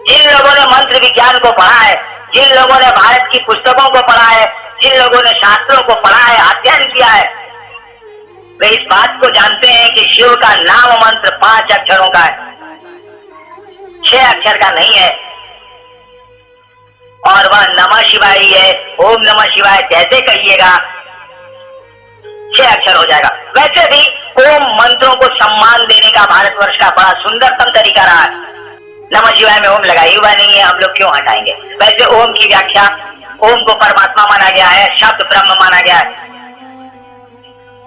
जिन लोगों ने मंत्र विज्ञान को पढ़ा है, जिन लोगों ने भारत की पुस्तकों को पढ़ा है, जिन लोगों ने शास्त्रों को पढ़ा है, अध्ययन किया है, वे इस बात को जानते हैं कि शिव का नाम मंत्र 5 अक्षरों का है, 6 अक्षर अक्षर का नहीं है और वह नमः शिवाय ही है। ओम नमः शिवाय जैसे कहिएगा 6 अक्षर हो जाएगा। वैसे भी ओम मंत्रों को सम्मान देने का भारतवर्ष का बड़ा सुंदरतम तरीका रहा है। नमः शिवाय में ओम लगाई हुआ नहीं है, हम लोग क्यों हटाएंगे। वैसे ओम की व्याख्या, ओम को परमात्मा माना गया है, शब्द ब्रह्म माना गया है।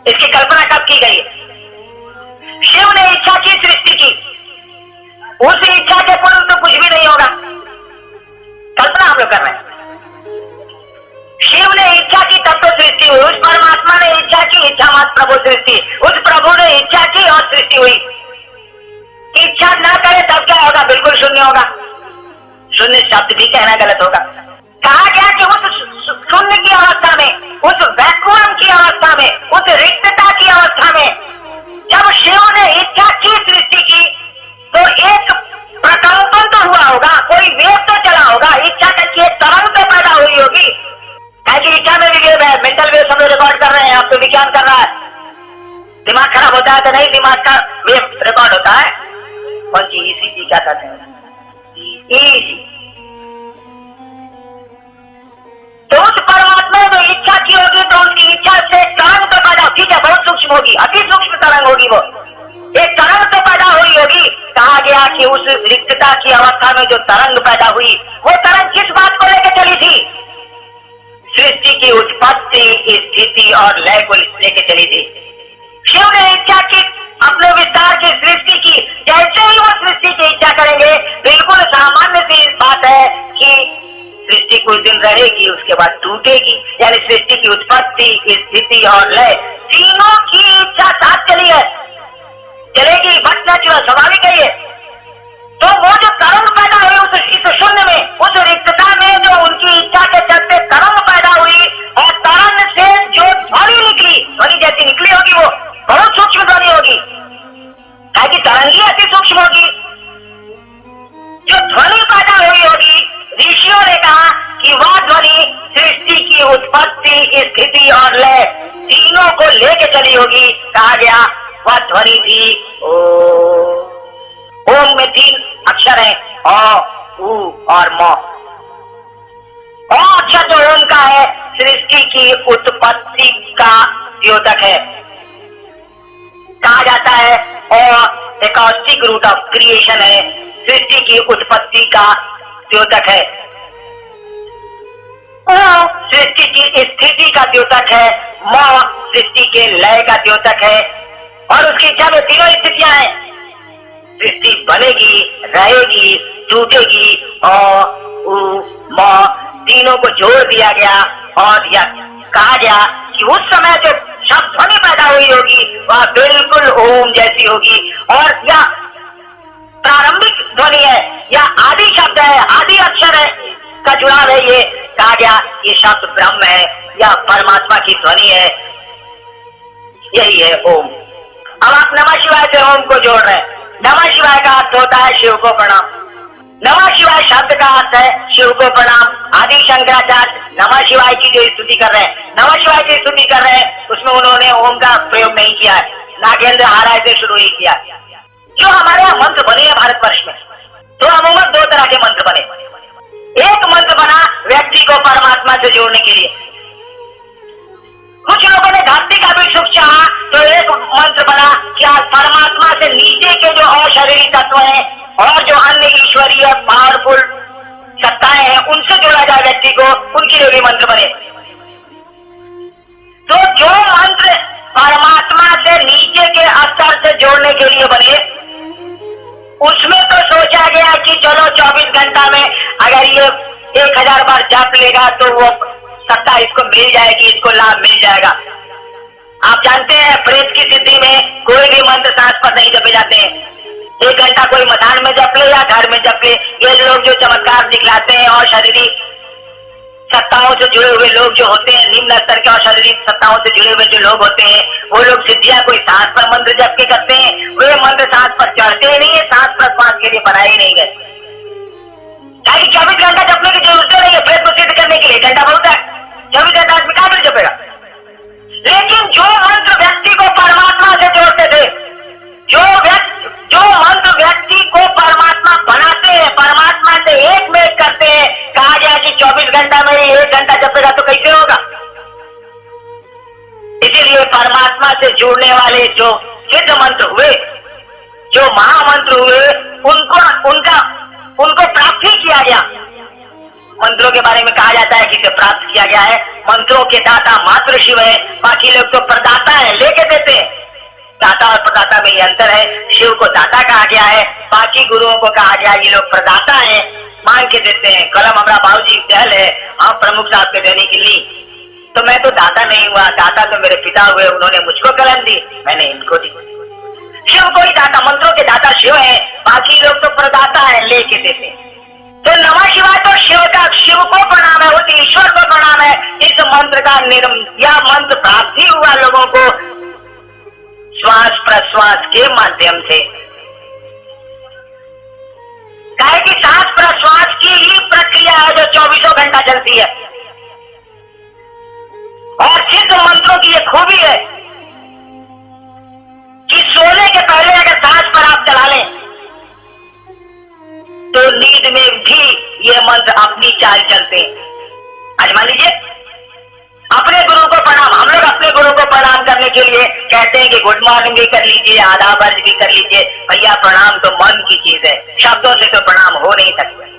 इसकी कल्पना कब की गई? शिव ने इच्छा की सृष्टि की, उस इच्छा के पूर्व तो कुछ भी नहीं होगा। कल्पना हम लोग कर रहे हैं। शिव ने इच्छा की तब तो सृष्टि हुई, उस परमात्मा ने इच्छा की, इच्छा मात्र प्रभु सृष्टि, उस प्रभु ने इच्छा की और सृष्टि हुई। इच्छा ना करे तब क्या होगा? बिल्कुल शून्य होगा। शून्य शब्द भी कहना गलत होगा। कहा गया कि उस शून्य की अवस्था में, उस वैक्यूम की अवस्था में, उस रिक्तता की अवस्था में जब शिव ने इच्छा की सृष्टि की तो एक प्रकंपन तो हुआ होगा, कोई वेव तो चला होगा, इच्छा का तरंग तो पैदा हुई होगी। कि इच्छा में भी वेव है, मेंटल वेव सब रिकॉर्ड कर रहे हैं, अब तो विज्ञान कर रहा है। दिमाग खराब होता है तो नहीं, दिमाग का वेव रिकॉर्ड होता है। कौन सी ईसीजी क्या कहते हैं? ईसी। तो उस परमात्मा ने इच्छा की होगी तो उसकी इच्छा से तरंग तो पैदा, ठीक है, बहुत सूक्ष्म होगी, अति सूक्ष्म तरंग होगी, वो एक तरंग तो पैदा हुई होगी। कहा गया कि उस रिक्तता की अवस्था में जो तरंग पैदा हुई, वो तरंग किस बात को लेकर चली थी? सृष्टि की उत्पत्ति, स्थिति और लय को लेकर चली थी। शिव ने इच्छा की, अपने विस्तार की सृष्टि की। जैसे ही वो सृष्टि की इच्छा करेंगे, बिल्कुल सामान्य सी बात है कि सृष्टि कुछ दिन रहेगी, उसके बाद टूटेगी। यानी सृष्टि की उत्पत्ति, स्थिति और लय तीनों की इच्छा साथ चली है, चलेगी, बचना जो स्वाभाविक है ये। तो वो जो तरंग पैदा हुई उस शून्य में, उस रिक्तता में, जो उनकी इच्छा के चलते तरंग पैदा हुई और तरंग से जो ध्वनि निकली, ध्वनि जैसी निकली होगी वो बहुत सूक्ष्म ध्वनि होगी, ताकि तरंग ही ऐसी सूक्ष्म होगी। जो ध्वनि पैदा हुई होगी, ऋषियों ने कहा कि वह ध्वनि सृष्टि की उत्पत्ति, स्थिति और लय तीनों को लेके चली होगी। कहा गया वह ध्वनि थी ओम में 3 अक्षर है, अ, उ और म। अक्षर जो ओम का है, सृष्टि की उत्पत्ति का द्योतक है। कहा जाता है एकॉस्टिक रूट ऑफ क्रिएशन है, सृष्टि की उत्पत्ति का द्योतक है। सृष्टि की स्थिति का द्योतक है, म सृष्टि के लय का द्योतक है। और उसकी इच्छा में तीनों स्थितियां हैं, सृष्टि बनेगी, रहेगी, टूटेगी, तीनों को जोड़ दिया गया और यह कहा गया कि उस समय जो शब्द ध्वनि पैदा हुई होगी वह बिल्कुल ओम जैसी होगी। और यह प्रारंभिक ध्वनि है, यह आदि शब्द है, आदि अक्षर है का जुड़ाव है। ये कहा गया ये शब्द ब्रह्म है, यह परमात्मा की ध्वनि है, यही है ओम। अब आप नमः शिवाय से ओम को जोड़ रहे हैं। नमः शिवाय का अर्थ होता है शिव को प्रणाम। नमः शिवाय शब्द का अर्थ है शिव को प्रणाम। आदि शंकराचार्य नमः शिवाय की जो स्तुति कर रहे हैं, नमः शिवाय की स्तुति कर रहे हैं, उसमें उन्होंने ओम का प्रयोग नहीं किया है, नागेंद्र हाराय से शुरू ही किया। जो हमारे यहाँ मंत्र बने हैं भारतवर्ष में, तो अमूमन 2 तरह के मंत्र बने। एक मंत्र बना व्यक्ति को परमात्मा से जोड़ने के लिए। कुछ लोगों ने धरती का भी सुख चाहा तो एक मंत्र बना कि आज परमात्मा से नीचे के जो अशरीरी तत्व हैं और जो अन्य ईश्वरीय पावरफुल सत्ताएं हैं उनसे जोड़ा जाए व्यक्ति को, उनके लिए भी मंत्र बने। तो जो मंत्र परमात्मा से नीचे के स्तर से जोड़ने के लिए बने, उसमें तो सोचा गया कि चलो 24 घंटा में अगर ये 1000 बार जप लेगा तो वो सत्ता इसको मिल जाएगी, इसको लाभ मिल जाएगा। आप जानते हैं प्रेत की सिद्धि में कोई भी मंत्र सांस पर नहीं जपे जाते हैं। 1 घंटा कोई मकान में जप ले या घर में जप ले, ये लोग जो चमत्कार दिखलाते हैं और शारीरिक सत्ताओं से जुड़े हुए लोग जो होते हैं, निम्न स्तर के और शारीरिक सत्ताओं से जुड़े हुए जो लोग होते हैं, वो लोग सिद्धियां कोई सांस पर मंत्र जप के करते हैं। वे मंत्र सांस पर चढ़ते ही नहीं है, सांस प्रश्वास के लिए बनाए ही नहीं गए। 24 घंटा जपने की जरूरत नहीं है प्रेत को सिद्ध करने के लिए, घंटा बहुत है, 24 घंटा आदमी कहां पर जपेगा। लेकिन जो मंत्र व्यक्ति को परमात्मा से जोड़ते थे, जो मंत्र व्यक्ति को परमात्मा बनाते हैं, जोड़ने वाले जो सिद्ध मंत्र हुए, जो महामंत्र हुए, उनको प्राप्त ही किया गया। मंत्रों के बारे में कहा जाता है कि इसे प्राप्त किया गया है। मंत्रों के दाता मात्र शिव है, बाकी लोग तो प्रदाता है, लेके देते हैं। दाता और प्रदाता में ये अंतर है। शिव को दाता कहा गया है, बाकी गुरुओं को कहा गया ये लोग प्रदाता है, मांग के देते हैं। कलम हमारा बाबूजी दहल है, हम प्रमुख साहब के देने के लिए, तो मैं तो दाता नहीं हुआ, दाता तो मेरे पिता हुए, उन्होंने मुझको कलम दी, मैंने इनको दी। शिव को ही दाता, मंत्रों के दाता शिव है, बाकी लोग तो प्रदाता है, लेके देते हैं। तो नमः शिवाय तो शिव को प्रणाम है, उस ईश्वर को प्रणाम है। इस मंत्र का यह मंत्र प्राप्ति हुआ लोगों को श्वास प्रश्वास के माध्यम से। कहे कि सांस प्रश्वास की ही प्रक्रिया है जो 24 घंटा चलती है। और सिद्ध मंत्रों की यह खूबी है कि सोने के पहले अगर सांस पर आप चला लें तो नींद में भी ये मंत्र अपनी चाल चलते हैं। आज मान लीजिए अपने गुरु को प्रणाम, हम लोग अपने गुरु को प्रणाम करने के लिए कहते हैं कि गुड मॉर्निंग भी कर लीजिए, आदाब अर्ज भी कर लीजिए। भैया प्रणाम तो मन की चीज है, शब्दों से तो प्रणाम हो नहीं सकता।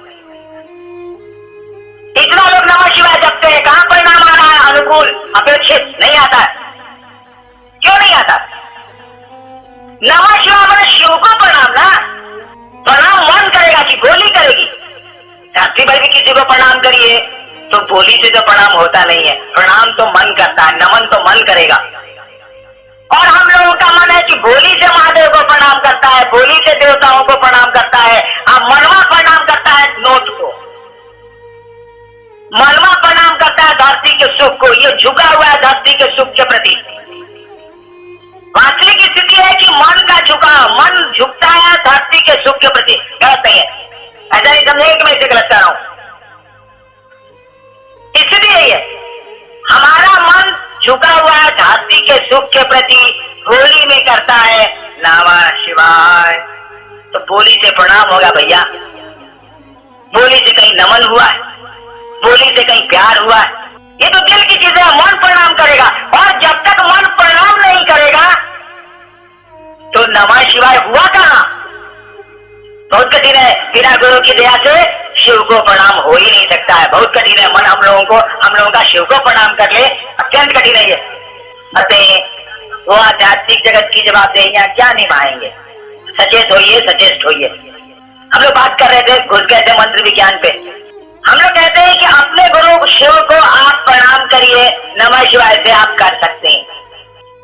इतना लोग नमः शिवाय जपते हैं, कहां परिणाम आ रहा है अनुकूल अपेक्षित? नहीं आता है। क्यों नहीं आता? नमः शिवाय मैंने शिव को प्रणाम ना, प्रणाम मन करेगा कि बोली करेगी। रात्रि भर भी किसी को प्रणाम करिए तो बोली से तो प्रणाम होता नहीं है, प्रणाम तो मन करता है, नमन तो मन करेगा। और हम लोगों का मन है कि बोली से महादेव को प्रणाम करता है, बोली से देवताओं को प्रणाम करता है, मनवा प्रणाम करता है नोट को, मनवा प्रणाम करता है धरती के सुख को। ये झुका हुआ है धरती के सुख के प्रति। वास्तविक स्थिति है कि मन का झुकाव, मन झुकता है धरती के सुख के प्रति। गलत नहीं है, ऐसा नहीं समझेंगे कि मैं इसे गलत कर रहा हूं। स्थिति यही है, हमारा मन झुका हुआ है धरती के सुख के प्रति, बोली में करता है नमः शिवाय। तो बोली से प्रणाम होगा भैया, बोली से कहीं नमन हुआ है, बोली से कहीं प्यार हुआ है, ये तो दिल की चीज है। मन प्रणाम करेगा, और जब तक मन प्रणाम नहीं करेगा तो नमः शिवाय हुआ कहां? बहुत कठिन है। बिना गुरु की दया से शिव को प्रणाम हो ही नहीं सकता है, बहुत कठिन है। मन हम लोगों का शिव को प्रणाम कर ले, अत्यंत कठिन है ये। अतः वो आध्यात्मिक जगत की जवाबदेहियां क्या निभाएंगे? सचेत होइए, सचेत होइए। हम लोग बात कर रहे थे, घुस गए थे मंत्र विज्ञान पे। हम लोग कहते हैं कि अपने गुरु शिव को आप प्रणाम करिए, नमः शिवाय से आप कर सकते हैं।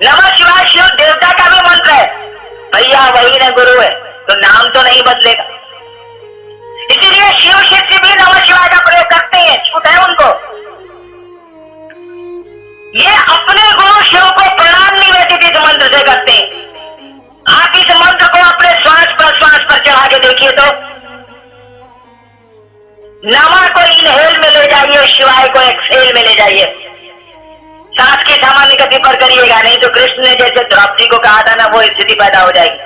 नमः शिवाय शिव देवता का भी मंत्र है भैया, वही न गुरु है, तो नाम तो नहीं बदलेगा। इसीलिए शिव शिष्य भी नमः शिवाय का प्रयोग करते हैं, छूट है उनको। ये अपने गुरु शिव को प्रणाम निवेदित इस मंत्र से करते हैं। आप इस मंत्र को अपने श्वास प्रश्वास पर चढ़ा के देखिए तो नमः को इनहेल में ले जाइए, शिवाय को एक्सहेल में ले जाइए। सांस की सामान्य गति पर करिएगा, नहीं तो कृष्ण ने जैसे द्रौपदी को कहा था ना, वो स्थिति पैदा हो जाएगी।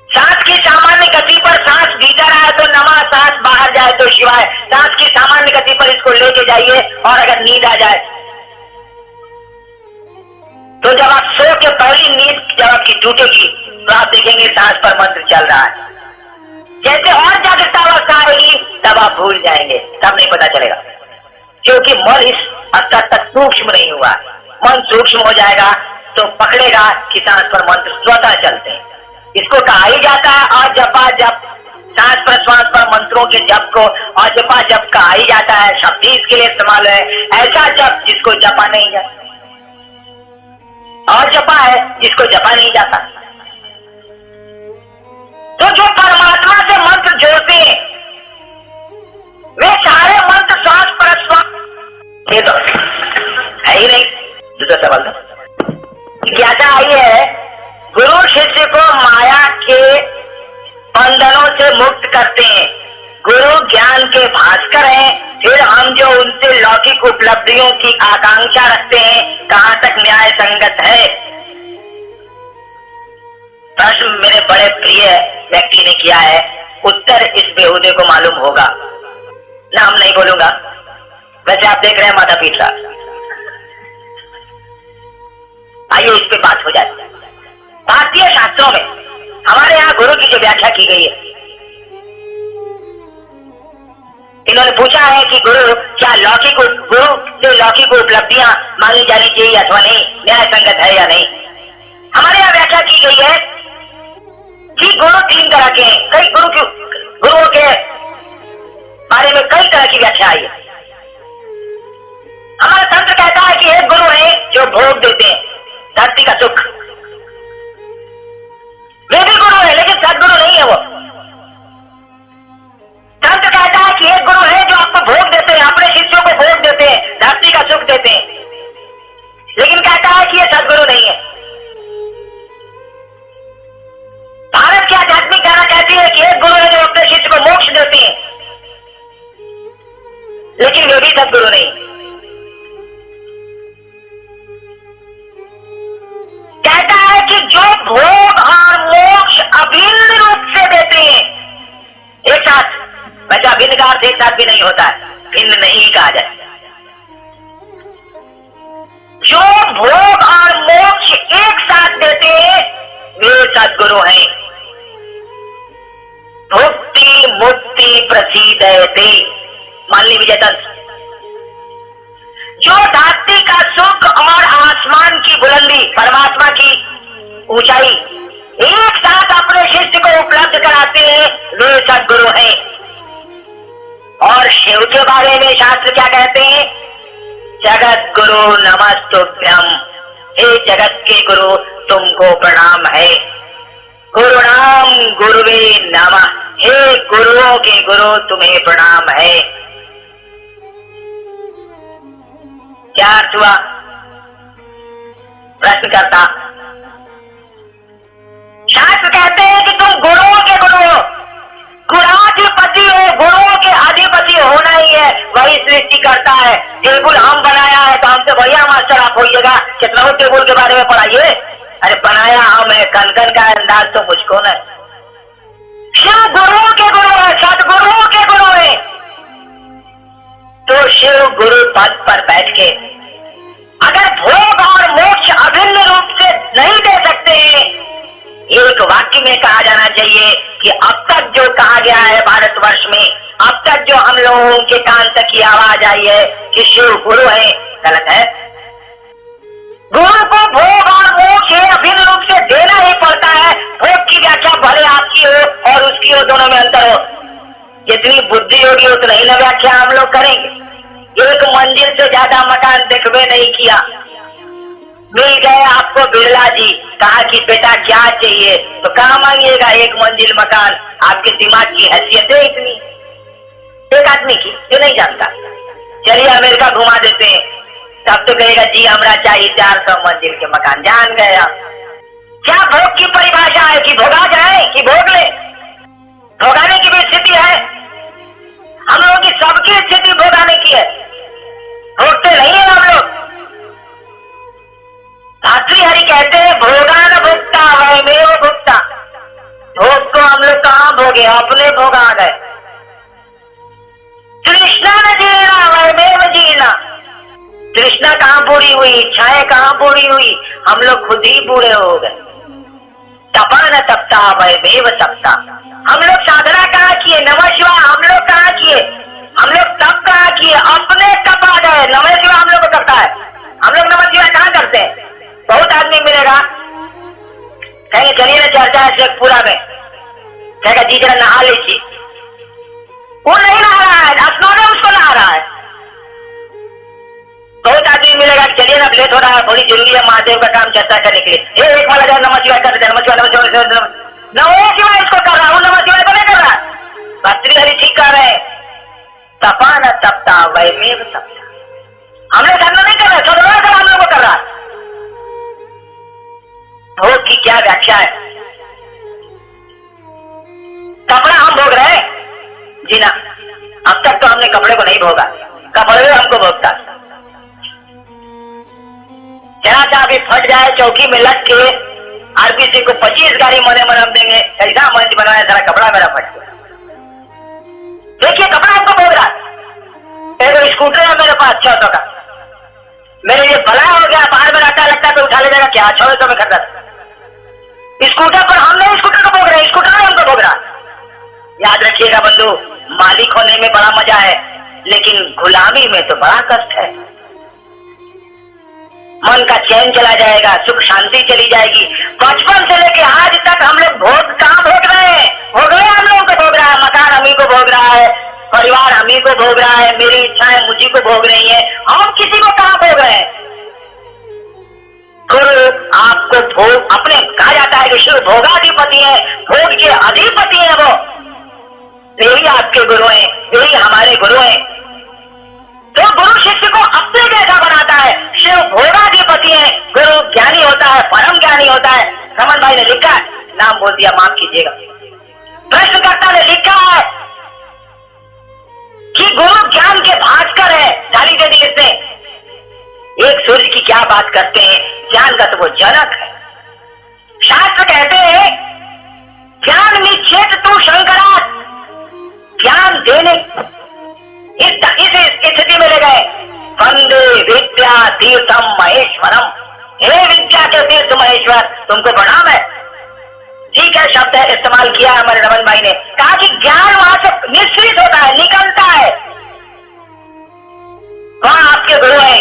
सांस की सामान्य गति पर सांस भीतर आए तो नमः, सांस बाहर जाए तो शिवाय। सांस की सामान्य गति पर इसको लेके जाइए, और अगर नींद आ जाए तो जब आप सो के पहली नींद जब आपकी टूटेगी तो आप देखेंगे सांस पर मंत्र चल रहा है। जैसे और जागृता अवस्था आएगी तब आप भूल जाएंगे, तब नहीं पता चलेगा, क्योंकि मन इस स्तर तक सूक्ष्म नहीं हुआ। मन सूक्ष्म हो जाएगा तो पकड़ेगा कि सांस पर मंत्र स्वतः चलते हैं। इसको कहा ही जाता है अजपा जप। सांस प्रश्वास पर मंत्रों के जप को अजपा जप कहा ही जाता है। शब्द इसके लिए इस्तेमाल है, ऐसा जप जिसको जपा नहीं जाता, और जपा है जिसको जपा नहीं जाता। तो जो परमात्मा से मंत्र जोड़ते हैं वे सारे मंत्र श्वास प्रश्वास, ये तो है ही नहीं। दूसरा सवाल था, जिज्ञासा आई है, गुरु शिष्य को माया के बंधनों से मुक्त करते हैं, गुरु ज्ञान के भास्कर हैं, फिर हम जो उनसे लौकिक उपलब्धियों की आकांक्षा रखते हैं, कहां तक न्याय संगत है? प्रश्न मेरे बड़े प्रिय व्यक्ति ने किया है, उत्तर इस बेहुदे को मालूम होगा। नाम नहीं बोलूंगा, वैसे आप देख रहे हैं माता पिता। आइए इस पे बात हो जाए। भारतीय शास्त्रों में हमारे यहाँ गुरु की जो व्याख्या की गई है, इन्होंने पूछा है कि गुरु क्या लौकिक गुरु से लौकिक उपलब्धियां मांगी जानी चाहिए अथवा नहीं, न्याय संगत है या नहीं। हमारे यहाँ व्याख्या की गई है कि गुरु तीन तरह के हैं। कई गुरुओं के बारे में कई तरह की व्याख्या आई है। हमारा तंत्र कहता है कि एक गुरु है जो भोग देते हैं, धरती का सुख। वे भी गुरु है लेकिन सदगुरु नहीं है वो। तंत्र कहता है कि एक गुरु है जो आपको भोग देते हैं, अपने शिष्यों को भोग देते हैं, धरती का सुख देते हैं, लेकिन कहता है कि ये सदगुरु नहीं है। भारत की आध्यात्मिक धारा कहती है कि एक गुरु है जो अपने शिष्य को मोक्ष देते हैं, लेकिन वे भी सदगुरु नहीं। कहता है कि जो भोग और मोक्ष अभिन्न रूप से देते हैं एक साथ, वैसे अभिन्न का अर्थ एक साथ भी नहीं होता है, भिन्न नहीं कहा जाए। जो भोग और मोक्ष एक साथ देते हैं वे सद्गुरु हैं। भुक्ति मुक्ति प्रसीदयते, मान ली विजय तंत्र। जो धरती का सुख और आसमान की बुलंदी, परमात्मा की ऊंचाई एक साथ अपने शिष्य को उपलब्ध कराते हैं वे सद्गुरु हैं। और शिव के बारे में शास्त्र क्या कहते हैं? जगत गुरु नमस्तुभ्यम, हे जगत के गुरु तुमको प्रणाम है। गुरुणाम गुरुवे नमः, हे गुरुओं के गुरु तुम्हें प्रणाम है। क्या अर्थ हुआ? प्रश्न करता। शास्त्र कहते हैं कि तुम गुरुओं के गुरु हो, गुणाधिपति हो, गुरुओं के अधिपति होना ही है, वही सृष्टि करता है। टेबुल हम बनाया है तो हमसे भैया मास्टर आप होइएगा, कितना टेबुल के बारे में पढ़ाइए। अरे बनाया हम है, कन का अंदाज तो मुझको न। शिव गुरुओं के गुरु है, सदगुरुओं के गुरु है। तो शिव गुरु पद पर बैठ के अगर भोग और मोक्ष अभिन्न रूप से नहीं दे सकते हैं, एक वाक्य में कहा जाना चाहिए कि अब तक जो कहा गया है भारतवर्ष में, अब तक जो हम लोगों के कान तक की आवाज आई है कि शिव गुरु है, गलत है। गुरु को भोग और मोक्ष अभिन्न रूप से देना ही पड़ता है। भोग की व्याख्या भले आपकी हो और उसकी हो, दोनों में अंतर हो। जितनी बुद्धि होगी उतना ही ना व्याख्या हम लोग करेंगे। एक मंजिल से ज्यादा मकान दिखवे नहीं किया, मिल गए आपको बिरला जी, कहा कि बेटा क्या चाहिए, तो कहाँ मांगिएगा एक मंजिल मकान। आपके दिमाग की हैसियत है इतनी एक आदमी की जो नहीं जानता। चलिए अमेरिका घुमा देते हैं, तब तो कहेगा जी हमरा चाहिए 400 मंजिल के मकान। जान गए आप क्या भोग की परिभाषा है कि भोगा जाए कि भोग ले? भोगाने की भी स्थिति है। हम लोगों की सबकी स्थिति भोगाने की है, भोगते नहीं है हम लोग। भातृहरि कहते हैं भोगा न भुगता वयमेव भुगता। भोग को हम लोग कहां भोगे, अपने भोग आ गए। तृष्णा न जीना वयमेव जीना, तृष्णा कहां पूरी हुई, इच्छाएं कहां पूरी हुई, हम लोग खुद ही बूढ़े हो गए। तपा न तपता वयमेव तपता, हम लोग साधना कहां किए, नमः शिवाय हम लोग कहां किए, हम लोग तप कहां किए, अपने तप आ गए। नमः शिवाय हम लोग को करता है, हम लोग नमः शिवाय कहां करते हैं? बहुत आदमी मिलेगा कहेंगे चलिए ना चर्चा है शेखपुरा में, कहेगा जी जरा नहा लीजिए, वो नहीं नहा रहा है, स्नान उसको नहा रहा है। बहुत आदमी मिलेगा चलिए ना लेट हो रहा है, बड़ी जरूरी है महादेव का काम चर्चा करने के लिए, एक वाला जाए नमः शिवाय कर देते, नमः शिवाय नमः शिवाय इसको कर रहा हूँ, नमः शिवाय तो नहीं कर रहा। भर्तृहरि ठीक कर रहे हैं, तपा न तपता वयमेव तपता। हमने साधना नहीं कर रहे, सदगुरु हम लोग को कर रहा है। भोग की क्या व्याख्या है? कपड़ा हम भोग रहे हैं जी ना, अब तक तो हमने कपड़े को नहीं भोगा, कपड़े हमको भोगता। जरा सा अभी फट जाए चौकी में लग के आरपीसी को 25 गाड़ी मने मन हम देंगे, ऐसा मंच बनाया सारा कपड़ा मेरा फट गया। देखिए कपड़ा हमको भोग रहा है। स्कूटर है मेरे पास 600 का, मेरे लिए भला हो गया, बाहर में रहता लगता तो उठा ले जाएगा क्या था, 600 में खरीदा था। स्कूटर पर हम नहीं स्कूटर को भोग रहे हैं, स्कूटर नहीं हमको भोग रहा। याद रखिएगा बंधु, मालिक होने में बड़ा मजा है, लेकिन गुलामी में तो बड़ा कष्ट है। मन का चैन चला जाएगा, सुख शांति चली जाएगी। बचपन से लेके आज तक हम लोग भोग कहाँ भोग रहे हैं? भोग रहे हैं, हम लोगों को भोग रहा है, मकान हमी को भोग रहा है, परिवार हमी को भोग रहा है, मेरी इच्छाएं मुझी को भोग रही है, हम किसी को कहाँ भोग रहे हैं? गुरु आपको भोग, अपने कहा जाता है कि शिव भोगाधिपति है, भोग के अधिपति है वो, यही आपके गुरु हैं, यही हमारे गुरु हैं। तो गुरु शिष्य को अपने जैसा बनाता है। शिव भोगाधिपति है, गुरु ज्ञानी होता है, परम ज्ञानी होता है। रमन भाई ने लिखा है, नाम बोल दिया माफ कीजिएगा, प्रश्नकर्ता ने लिखा है कि गुरु ज्ञान के भास्कर है, गाली दे दी इसने। एक सूर्य की क्या बात करते हैं, ज्ञान का तो वो जनक है। शास्त्र कहते हैं ज्ञान निश्चेत तू शंकरा, ज्ञान देने इस स्थिति में ले गए। वंदे विद्या तीर्थम महेश्वरम, हे विद्या के तीर्थ महेश्वर, तुमको प्रणाम है। ठीक है, शब्द है इस्तेमाल किया हमारे रमन भाई ने, कहा कि ज्ञान वहां से निश्चित होता है, निकलता है, वहां आपके गुरु है।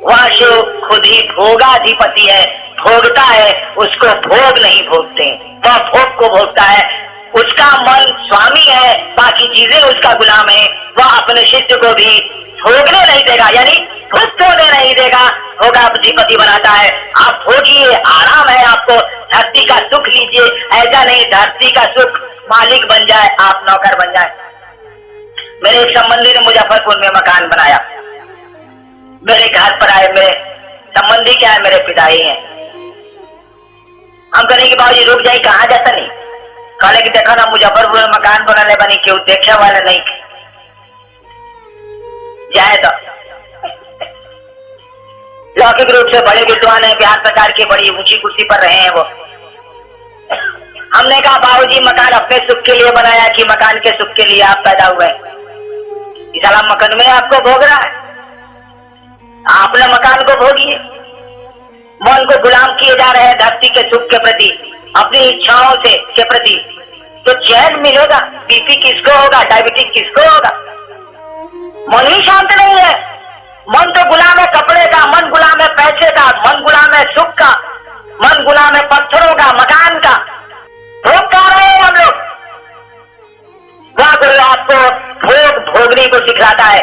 वह शिव खुद ही भोगाधिपति है, भोगता है, उसको भोग नहीं भोगते, वह भोग को भोगता है। उसका मन स्वामी है, बाकी चीजें उसका गुलाम है। वह अपने शिष्य को भी भोगने नहीं देगा, यानी भुक्त होने नहीं देगा, भोगाधिपति बनाता है। आप भोगिए, आराम है आपको, धरती का सुख लीजिए, ऐसा नहीं धरती का सुख मालिक बन जाए, आप नौकर बन जाए। मेरे एक संबंधी ने मुजफ्फरपुर में मकान बनाया, मेरे घर पर आए, मेरे संबंधी क्या है, मेरे पिता ही हैं। हम कहें कि बाबूजी रुक जाए, कहाँ जाता नहीं, कहले कि देखो ना मुजफ्फरपुर में मकान बनाने बनी, क्यों देखे वाले नहीं जाए तो। लौकिक रूप से बड़े विद्वान है, बिहार सरकार के बड़ी ऊंची कुर्सी पर रहे हैं वो। हमने कहा बाबूजी मकान अपने सुख के लिए बनाया कि मकान के सुख के लिए आप पैदा हुए? साला मकान में आपको भोग रहा है, आपने मकान को भोगिए। मन को गुलाम किए जा रहे हैं धरती के सुख के प्रति, अपनी इच्छाओं से के प्रति, तो चैन मिलेगा? बीपी किसको होगा, डायबिटीज किसको होगा? मन ही शांत नहीं है। मन तो गुलाम है कपड़े का, मन गुलाम है पैसे का, मन गुलाम है सुख का, मन गुलाम है पत्थरों का, मकान का। भोग कर रहे हैं हम लोग। वह गुरु आपको भोग भोगने को सिखाता है।